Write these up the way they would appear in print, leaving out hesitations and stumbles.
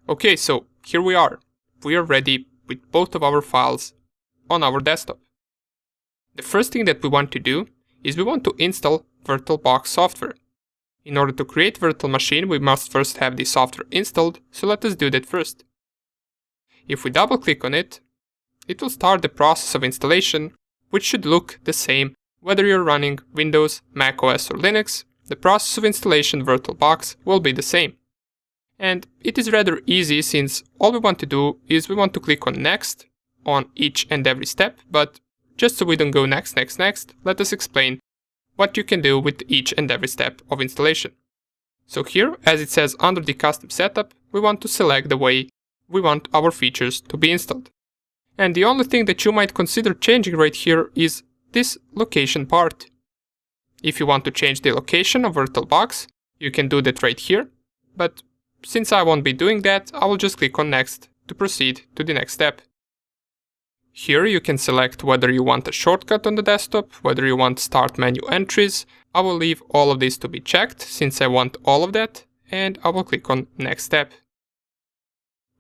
Okay, so here we are. We are ready with both of our files on our desktop. The first thing that we want to do is we want to install VirtualBox software. In order to create virtual machine, we must first have the software installed, so let us do that first. If we double click on it, it will start the process of installation, which should look the same whether you're running Windows, Mac OS or Linux. The process of installation VirtualBox will be the same. And it is rather easy, since all we want to do is we want to click on next on each and every step, but just so we don't go next, let us explain what you can do with each and every step of installation. So here, as it says under the custom setup, we want to select the way we want our features to be installed. And the only thing that you might consider changing right here is this location part. If you want to change the location of VirtualBox, you can do that right here, but since I won't be doing that, I will just click on next to proceed to the next step. Here you can select whether you want a shortcut on the desktop, whether you want start menu entries. I will leave all of this to be checked since I want all of that, and I will click on next step.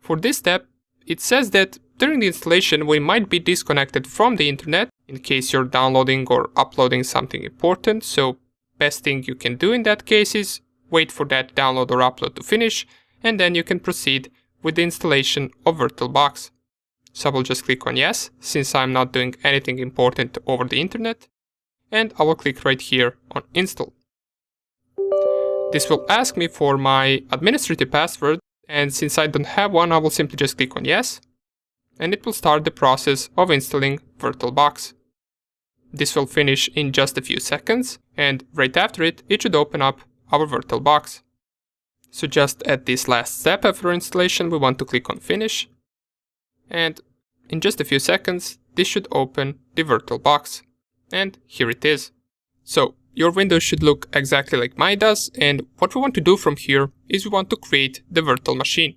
For this step, it says that during the installation we might be disconnected from the internet in case you're downloading or uploading something important, so best thing you can do in that case is wait for that download or upload to finish, and then you can proceed with the installation of VirtualBox. So I will just click on yes, since I'm not doing anything important over the internet, and I will click right here on install. This will ask me for my administrative password, and since I don't have one, I will simply just click on yes, and it will start the process of installing VirtualBox. This will finish in just a few seconds, and right after it, it should open up our VirtualBox. So just at this last step after installation, we want to click on finish, and in just a few seconds, this should open the VirtualBox. And here it is. So your Windows should look exactly like mine does, and what we want to do from here is we want to create the virtual machine.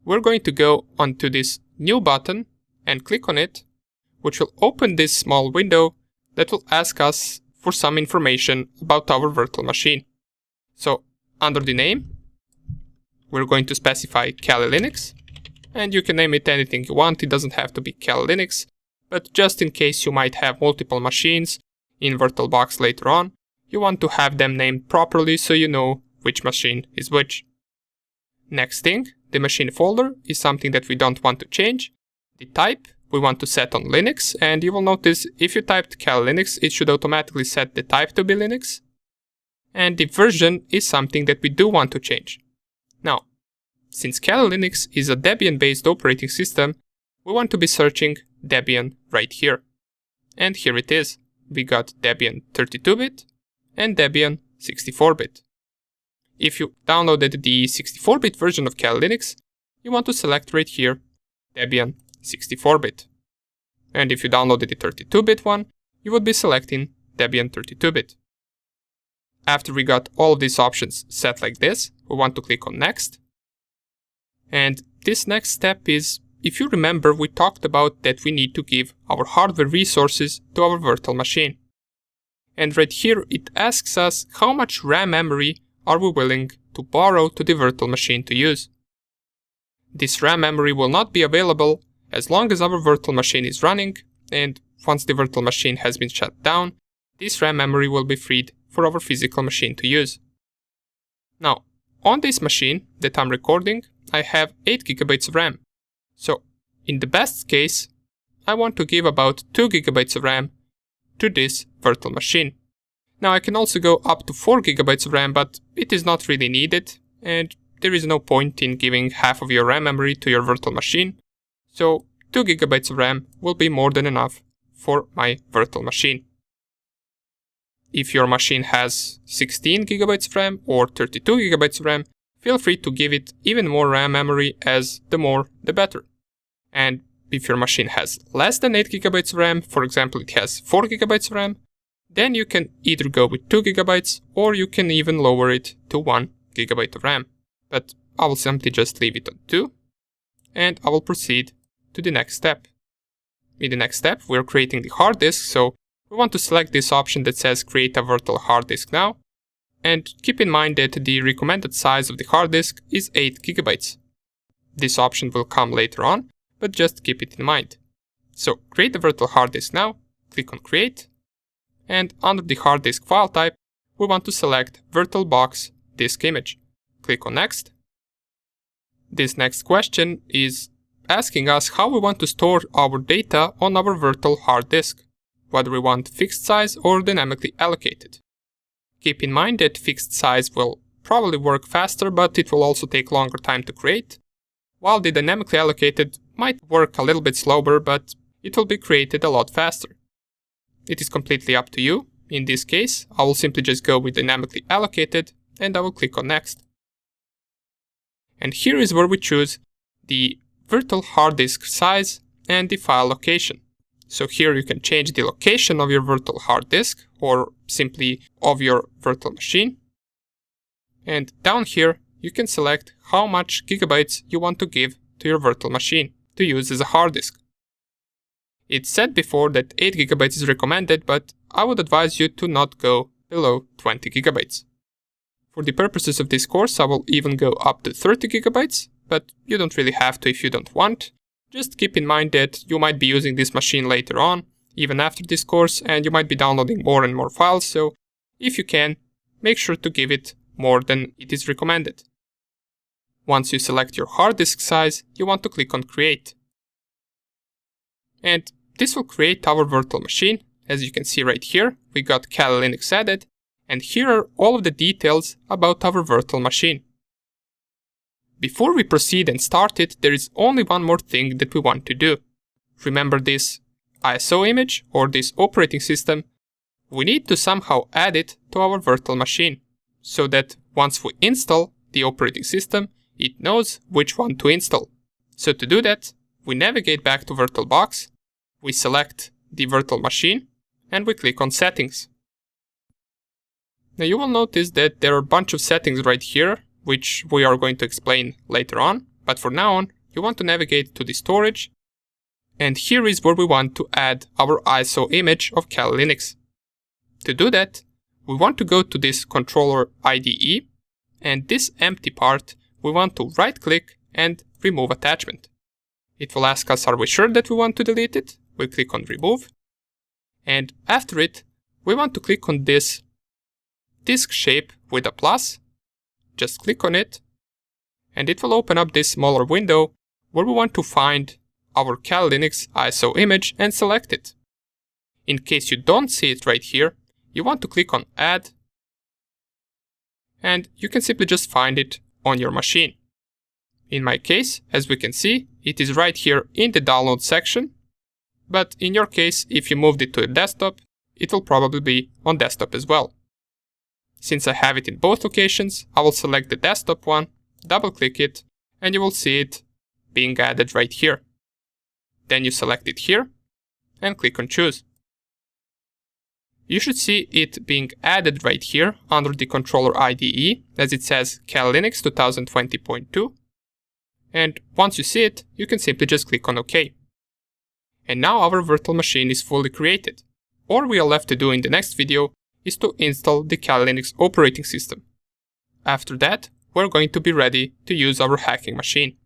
We're going to go onto this new button and click on it, which will open this small window that will ask us for some information about our virtual machine. So under the name, we're going to specify Kali Linux, and you can name it anything you want. It doesn't have to be Kali Linux, but just in case you might have multiple machines in VirtualBox later on, you want to have them named properly so you know which machine is which. Next thing, the machine folder is something that we don't want to change. The type we want to set on Linux, and you will notice if you typed Kali Linux, it should automatically set the type to be Linux. And the version is something that we do want to change. Now, since Kali Linux is a Debian-based operating system, we want to be searching Debian right here. And here it is. We got Debian 32-bit and Debian 64-bit. If you downloaded the 64-bit version of Kali Linux, you want to select right here Debian 64-bit. And if you downloaded the 32-bit one, you would be selecting Debian 32-bit. After we got all of these options set like this, we want to click on next. And this next step is, if you remember, we talked about that we need to give our hardware resources to our virtual machine. And right here it asks us how much RAM memory are we willing to borrow to the virtual machine to use. This RAM memory will not be available as long as our virtual machine is running, and once the virtual machine has been shut down, this RAM memory will be freed for our physical machine to use. Now, on this machine that I'm recording, I have 8 GB of RAM. So, in the best case, I want to give about 2 GB of RAM to this virtual machine. Now I can also go up to 4 GB of RAM, but it is not really needed, and there is no point in giving half of your RAM memory to your virtual machine. So 2 GB of RAM will be more than enough for my virtual machine. If your machine has 16 GB of RAM or 32 GB of RAM, feel free to give it even more RAM memory, as the more the better. And if your machine has less than 8 GB of RAM, for example it has 4 GB of RAM, then you can either go with 2 GB or you can even lower it to 1 GB of RAM. But I will simply just leave it on 2, and I will proceed to the next step. In the next step, we are creating the hard disk, so we want to select this option that says create a virtual hard disk now, and keep in mind that the recommended size of the hard disk is 8 GB. This option will come later on, but just keep it in mind. So create the virtual hard disk now, click on Create, and under the hard disk file type, we want to select VirtualBox Disk Image. Click on Next. This next question is asking us how we want to store our data on our virtual hard disk, whether we want fixed size or dynamically allocated. Keep in mind that fixed size will probably work faster, but it will also take longer time to create, while the dynamically allocated might work a little bit slower, but it will be created a lot faster. It is completely up to you. In this case, I will simply just go with dynamically allocated and I will click on Next. And here is where we choose the virtual hard disk size and the file location. So here you can change the location of your virtual hard disk or simply of your virtual machine. And down here you can select how much gigabytes you want to give to your virtual machine to use as a hard disk. It said before that 8 gigabytes is recommended, but I would advise you to not go below 20 gigabytes. For the purposes of this course, I will even go up to 30 gigabytes, but you don't really have to if you don't want. Just keep in mind that you might be using this machine later on, even after this course, and you might be downloading more and more files, so if you can, make sure to give it more than it is recommended. Once you select your hard disk size, you want to click on Create. And this will create our virtual machine. As you can see right here, we got Kali Linux added, and here are all of the details about our virtual machine. Before we proceed and start it, there is only one more thing that we want to do. Remember this ISO image or this operating system? We need to somehow add it to our virtual machine, so that once we install the operating system, it knows which one to install. So to do that, we navigate back to VirtualBox, we select the virtual machine, and we click on Settings. Now you will notice that there are a bunch of settings right here, which we are going to explain later on, but for now on, you want to navigate to the storage, and here is where we want to add our ISO image of Kali Linux. To do that, we want to go to this controller IDE, and this empty part, we want to right-click and remove attachment. It will ask us, are we sure that we want to delete it? We click on Remove, and after it, we want to click on this disk shape with a plus. Just click on it, and it will open up this smaller window where we want to find our Kali Linux ISO image and select it. In case you don't see it right here, you want to click on Add, and you can simply just find it on your machine. In my case, as we can see, it is right here in the download section, but in your case, if you moved it to a desktop, it will probably be on desktop as well. Since I have it in both locations, I will select the desktop one, double click it, and you will see it being added right here. Then you select it here, and click on Choose. You should see it being added right here under the controller IDE, as it says Kali Linux 2020.2. And once you see it, you can simply just click on OK. And now our virtual machine is fully created. All we are left to do in the next video is to install the Kali Linux operating system. After that, we're going to be ready to use our hacking machine.